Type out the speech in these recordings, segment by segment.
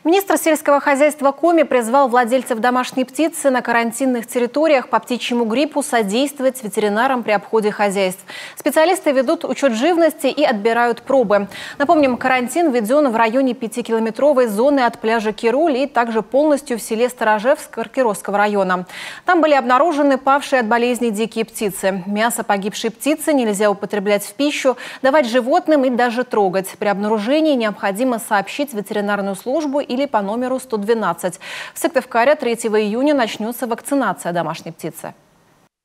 Министр сельского хозяйства Коми призвал владельцев домашней птицы на карантинных территориях по птичьему гриппу содействовать ветеринарам при обходе хозяйств. Специалисты ведут учет живности и отбирают пробы. Напомним, карантин введен в районе 5-километровой зоны от пляжа Кируль и также полностью в селе Сторожевск Кировского района. Там были обнаружены павшие от болезней дикие птицы. Мясо погибшей птицы нельзя употреблять в пищу, давать животным и даже трогать. При обнаружении необходимо сообщить в ветеринарную службу или по номеру 112. В Сыктывкаре 3 июня начнется вакцинация домашней птицы.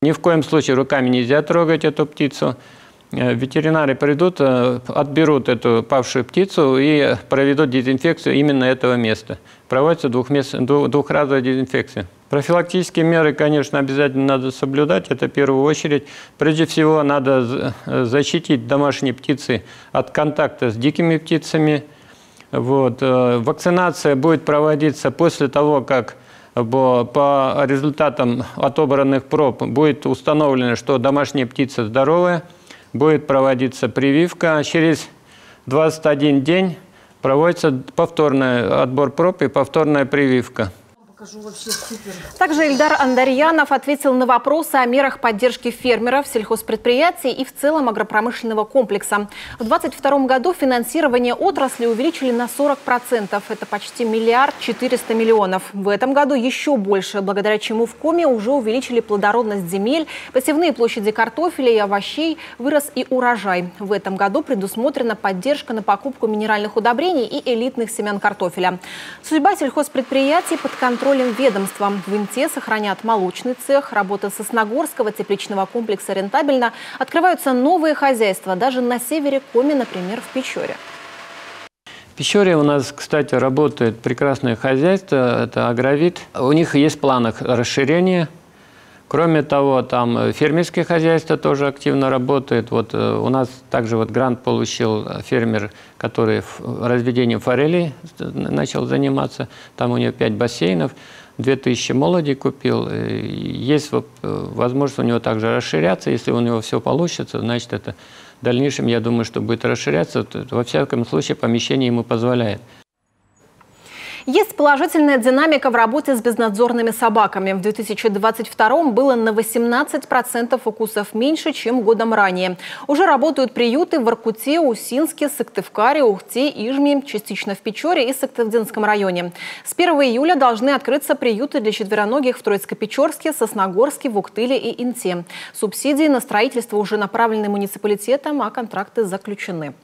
Ни в коем случае руками нельзя трогать эту птицу. Ветеринары придут, отберут эту павшую птицу и проведут дезинфекцию именно этого места. Проводится двухразовая дезинфекция. Профилактические меры, конечно, обязательно надо соблюдать. Это в первую очередь. Прежде всего, надо защитить домашние птицы от контакта с дикими птицами. Вакцинация будет проводиться после того, как по результатам отобранных проб будет установлено, что домашняя птица здоровая. Будет проводиться прививка. Через 21 день проводится повторный отбор проб и повторная прививка. Также Ильдар Андарьянов ответил на вопросы о мерах поддержки фермеров, сельхозпредприятий и в целом агропромышленного комплекса. В 2022 году финансирование отрасли увеличили на 40%. Это почти 1 400 000 000. В этом году еще больше, благодаря чему в Коми уже увеличили плодородность земель, посевные площади картофеля и овощей, вырос и урожай. В этом году предусмотрена поддержка на покупку минеральных удобрений и элитных семян картофеля. Судьба сельхозпредприятий под контролем ведомства. В Инте сохранят молочный цех, работа Сосногорского тепличного комплекса рентабельна. Открываются новые хозяйства, даже на севере Коми, например, в Печоре. В Печоре у нас, кстати, работает прекрасное хозяйство, это Агровит. У них есть в планах расширения. Кроме того, там фермерские хозяйства тоже активно работают. У нас также грант получил фермер, который разведением форели начал заниматься. Там у него 5 бассейнов, 2000 молодей купил. Есть возможность у него также расширяться. Если у него все получится, значит, это в дальнейшем, я думаю, что будет расширяться. Во всяком случае, помещение ему позволяет. Есть положительная динамика в работе с безнадзорными собаками. В 2022 было на 18% укусов меньше, чем годом ранее. Уже работают приюты в Воркуте, Усинске, Сыктывкаре, Ухте, Ижме, частично в Печоре и Сыктывдинском районе. С 1 июля должны открыться приюты для четвероногих в Троицко-Печорске, Сосногорске, Вуктыле и Инте. Субсидии на строительство уже направлены муниципалитетам, а контракты заключены.